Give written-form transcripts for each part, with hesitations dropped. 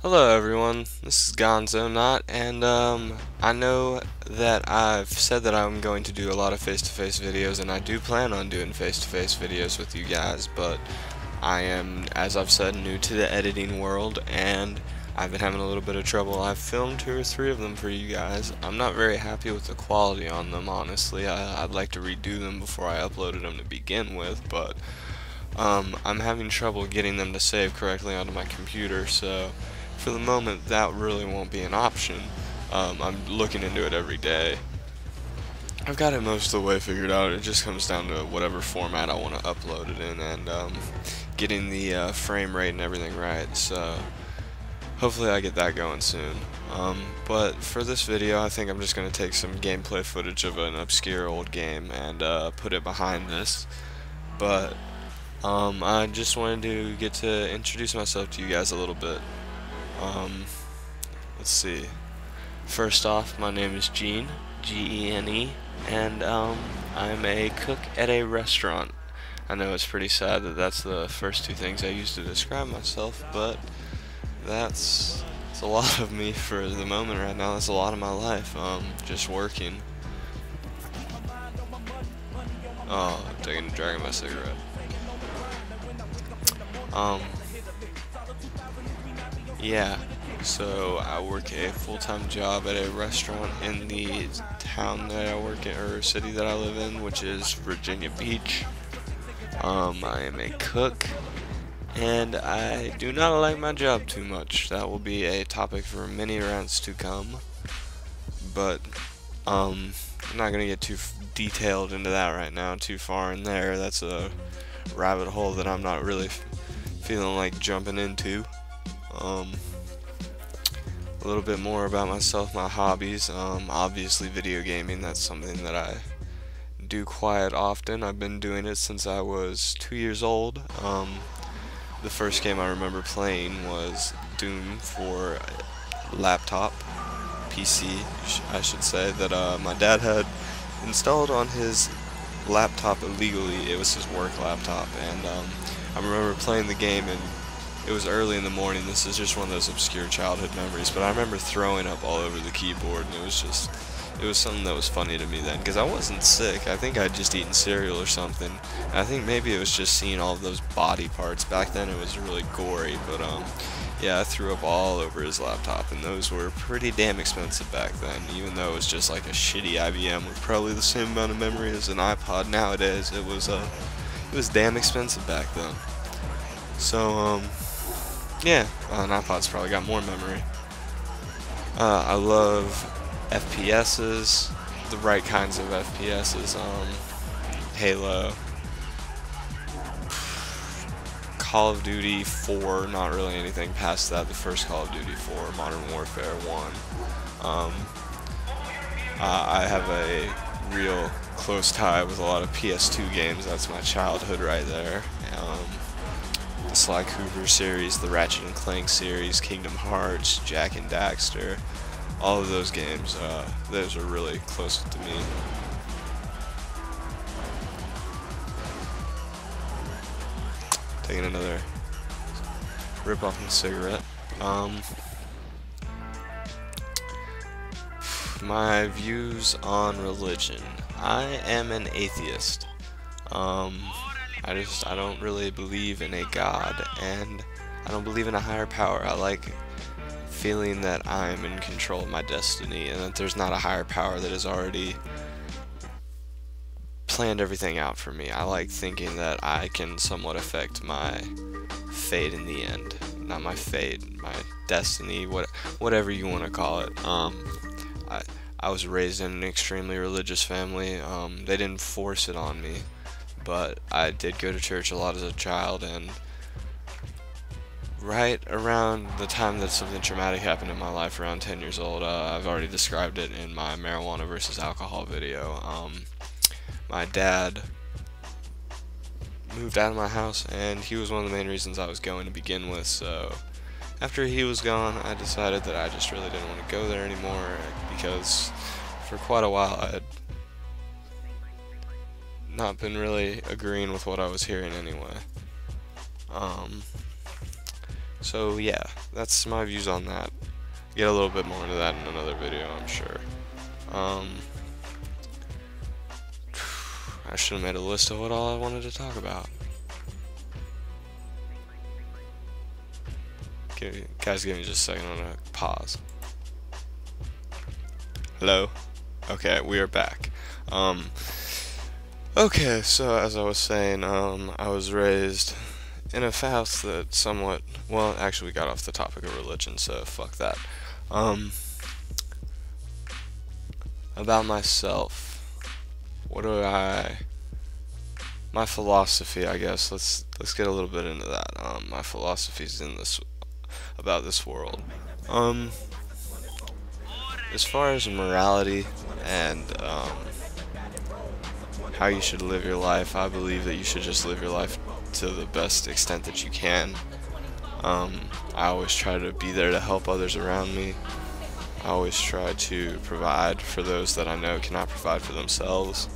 Hello everyone, this is Gonzo Not, and I know that I've said that I'm going to do a lot of face-to-face videos, and I do plan on doing face-to-face videos with you guys, but I am, as I've said, new to the editing world, and I've been having a little bit of trouble. I've filmed 2 or 3 of them for you guys. I'm not very happy with the quality on them, honestly. I'd like to redo them before I uploaded them to begin with, but I'm having trouble getting them to save correctly onto my computer, so for the moment that really won't be an option. I'm looking into it every day. I've got it most of the way figured out. It just comes down to whatever format I want to upload it in, and getting the frame rate and everything right, so hopefully I get that going soon. But for this video I think I'm just going to take some gameplay footage of an obscure old game and put it behind this. But I just wanted to get to introduce myself to you guys a little bit. Let's see. First off, my name is Gene, Gene, and I'm a cook at a restaurant. I know it's pretty sad that that's the first 2 things I use to describe myself, but that's a lot of me for the moment right now. That's a lot of my life, just working. Oh, I'm dragging my cigarette. Yeah, so I work a full-time job at a restaurant in the town that I work in, or city that I live in, which is Virginia Beach. I am a cook, and I do not like my job too much. That will be a topic for many rants to come, but I'm not gonna get too detailed into that right now, too far in there. That's a rabbit hole that I'm not really feeling like jumping into. A little bit more about myself, my hobbies. Obviously video gaming, that's something that I do quite often. I've been doing it since I was 2 years old. The first game I remember playing was Doom for laptop, PC, I should say, that my dad had installed on his laptop illegally. It was his work laptop, and I remember playing the game, and it was early in the morning. This is just one of those obscure childhood memories, but I remember throwing up all over the keyboard, and it was something that was funny to me then, because I wasn't sick. I think I'd just eaten cereal or something. And I think maybe it was just seeing all of those body parts. Back then it was really gory, but yeah, I threw up all over his laptop, and those were pretty damn expensive back then, even though it was just like a shitty IBM with probably the same amount of memory as an iPod nowadays. It was damn expensive back then. So yeah, an iPod's probably got more memory. I love FPSs, the right kinds of FPSs. Halo, Call of Duty 4, not really anything past that. The first Call of Duty 4, Modern Warfare 1. I have a real close tie with a lot of PS2 games. That's my childhood right there. The Sly Cooper series, the Ratchet and Clank series, Kingdom Hearts, Jak and Daxter, all of those games, those are really close to me. Taking another rip off my cigarette. My views on religion. I am an atheist. I don't really believe in a God, and I don't believe in a higher power. I like feeling that I'm in control of my destiny, and that there's not a higher power that has already planned everything out for me. I like thinking that I can somewhat affect my fate in the end. Not my fate, my destiny, whatever you want to call it. I was raised in an extremely religious family. They didn't force it on me, but I did go to church a lot as a child, and right around the time that something traumatic happened in my life, around 10 years old, I've already described it in my marijuana versus alcohol video. My dad moved out of my house, and he was one of the main reasons I was going to begin with, so after he was gone, I decided that I just really didn't want to go there anymore, because for quite a while I had not been really agreeing with what I was hearing anyway. So yeah, that's my views on that. Get a little bit more into that in another video, I'm sure. I should have made a list of what all I wanted to talk about. Guys, give me just a second. I'm gonna pause. Hello? Okay, we are back. Okay, so as I was saying, I was raised in a house that somewhat, well, actually we got off the topic of religion, so fuck that. About myself, my philosophy, I guess, let's get a little bit into that. My philosophies about this world. As far as morality and how you should live your life, I believe that you should just live your life to the best extent that you can. I always try to be there to help others around me. I always try to provide for those that I know cannot provide for themselves.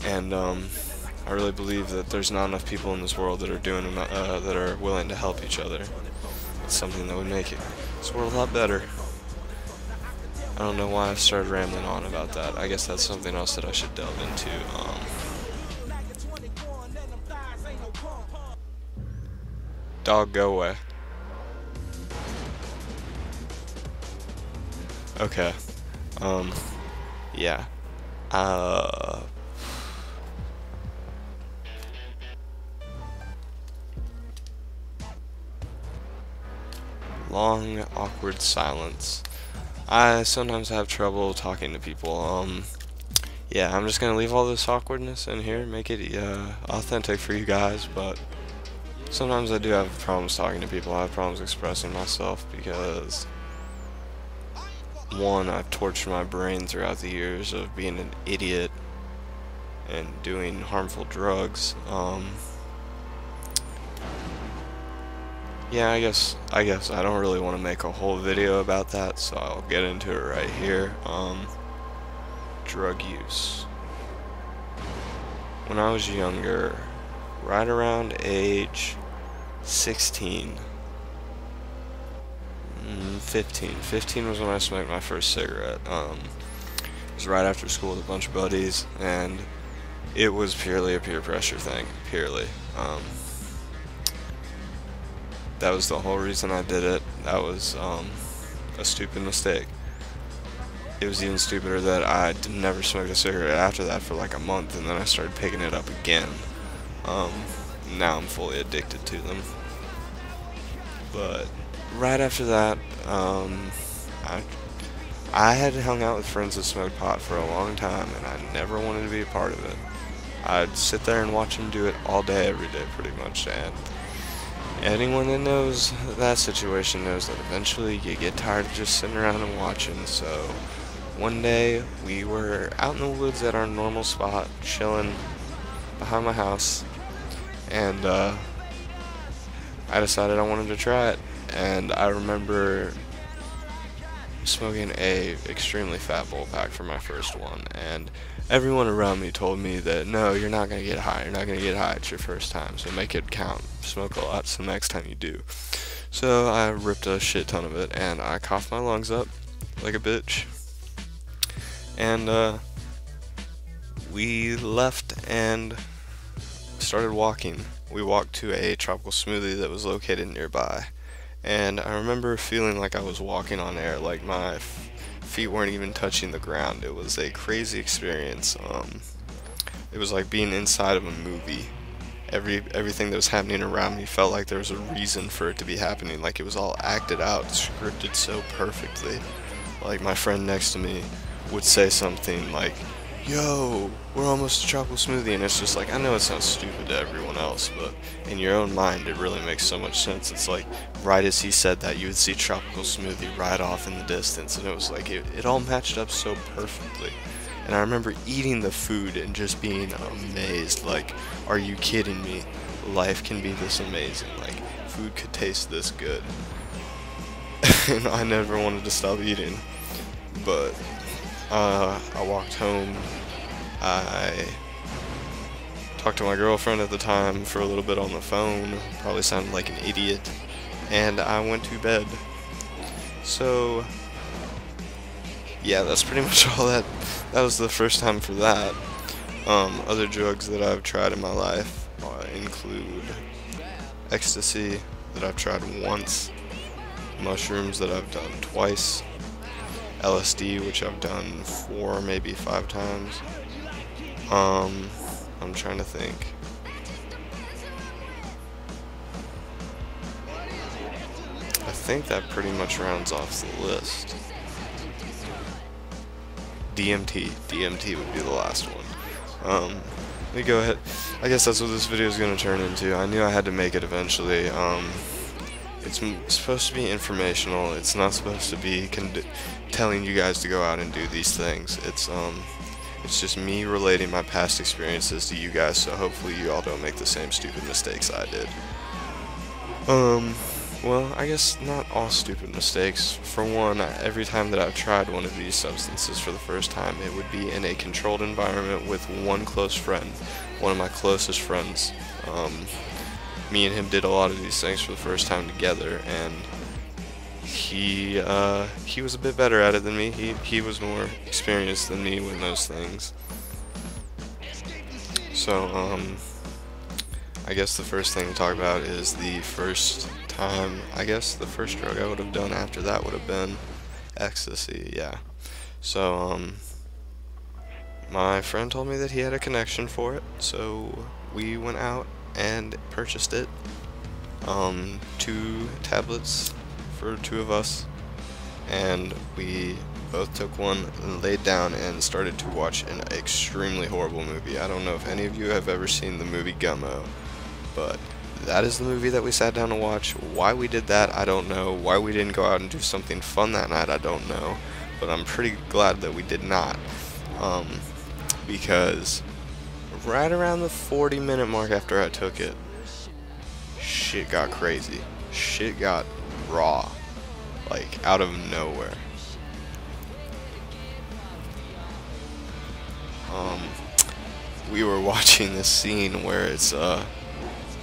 And I really believe that there's not enough people in this world that are willing to help each other. It's something that would make this world a lot better. I don't know why I started rambling on about that. I guess that's something else that I should delve into. Dog, go away. Okay. Yeah. Long, awkward silence. I sometimes have trouble talking to people. Yeah, I'm just gonna leave all this awkwardness in here, make it authentic for you guys, but sometimes I do have problems talking to people. I have problems expressing myself because, one, I've tortured my brain throughout the years of being an idiot and doing harmful drugs. Yeah, I guess I don't really want to make a whole video about that, so I'll get into it right here. Drug use. When I was younger, right around age 16, 15 was when I smoked my first cigarette. It was right after school with a bunch of buddies, and it was purely a peer pressure thing, purely. That was the whole reason I did it. That was a stupid mistake. It was even stupider that I never smoked a cigarette after that for like a month, and then I started picking it up again. Now I'm fully addicted to them. But right after that, I had hung out with friends that smoked pot for a long time, and I never wanted to be a part of it. I'd sit there and watch them do it all day, every day, pretty much, and anyone that knows that situation knows that eventually you get tired of just sitting around and watching. So one day we were out in the woods at our normal spot, chilling behind my house, and I decided I wanted to try it. And I remember smoking a extremely fat bowl pack for my first one, and everyone around me told me that no, you're not going to get high, it's your first time, so make it count, smoke a lot so next time you do. So I ripped a shit ton of it, and I coughed my lungs up like a bitch, and we left and started walking. We walked to a tropical smoothie that was located nearby, and I remember feeling like I was walking on air, like my feet weren't even touching the ground. It was a crazy experience. It was like being inside of a movie. Everything that was happening around me felt like there was a reason for it to be happening, like it was all acted out, scripted so perfectly. Like my friend next to me would say something like, "Yo, we're almost to tropical smoothie," and it's just like, I know it sounds stupid to everyone else, but in your own mind it really makes so much sense. It's like right as he said that, you would see tropical smoothie right off in the distance, and it was like it all matched up so perfectly. And I remember eating the food and just being amazed, like, are you kidding me? Life can be this amazing, like food could taste this good. And I never wanted to stop eating, but I walked home. I talked to my girlfriend at the time for a little bit on the phone, probably sounded like an idiot, and I went to bed. So, yeah, that's pretty much all that was the first time for that. Other drugs that I've tried in my life include ecstasy, that I've tried once, mushrooms that I've done twice, LSD, which I've done 4, maybe 5 times. I'm trying to think. I think that pretty much rounds off the list. DMT would be the last one. Let me go ahead. I guess that's what this video is going to turn into. I knew I had to make it eventually. It's supposed to be informational. It's not supposed to be telling you guys to go out and do these things. It's just me relating my past experiences to you guys, so hopefully you all don't make the same stupid mistakes I did. Well, I guess not all stupid mistakes. For one, every time that I've tried one of these substances for the first time, it would be in a controlled environment with one close friend, one of my closest friends. Me and him did a lot of these things for the first time together, and he was a bit better at it than me. He was more experienced than me with those things. So, I guess the first thing to talk about is the first time. I guess the first drug I would have done after that would have been ecstasy, yeah. So, my friend told me that he had a connection for it, so we went out and purchased it. 2 tablets for 2 of us, and we both took one and laid down and started to watch an extremely horrible movie. I don't know if any of you have ever seen the movie Gummo, but that is the movie that we sat down to watch. Why we did that, I don't know. Why we didn't go out and do something fun that night, I don't know. But I'm pretty glad that we did not. Because right around the 40-minute mark after I took it, shit got crazy. Shit got raw. Like, out of nowhere. We were watching this scene where it's, I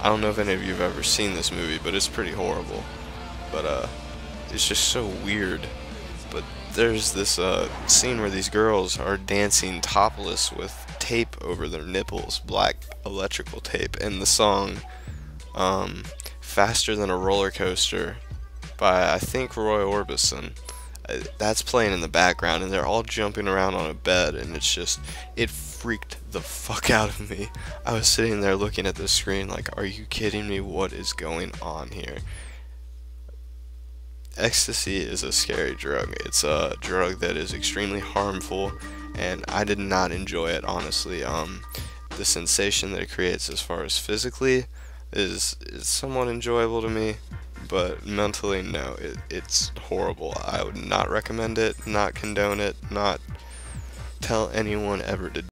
don't know if any of you have ever seen this movie, but it's pretty horrible. But, it's just so weird. But there's this, scene where these girls are dancing topless with tape over their nipples, black electrical tape, and the song, Faster Than a Roller Coaster by, I think, Roy Orbison. That's playing in the background, and they're all jumping around on a bed, and it's just, it freaked the fuck out of me. I was sitting there looking at the screen like, are you kidding me? What is going on here? Ecstasy is a scary drug. It's a drug that is extremely harmful, and I did not enjoy it, honestly. The sensation that it creates as far as physically is somewhat enjoyable to me, but mentally, no, it's horrible. I would not recommend it, not condone it, not tell anyone ever to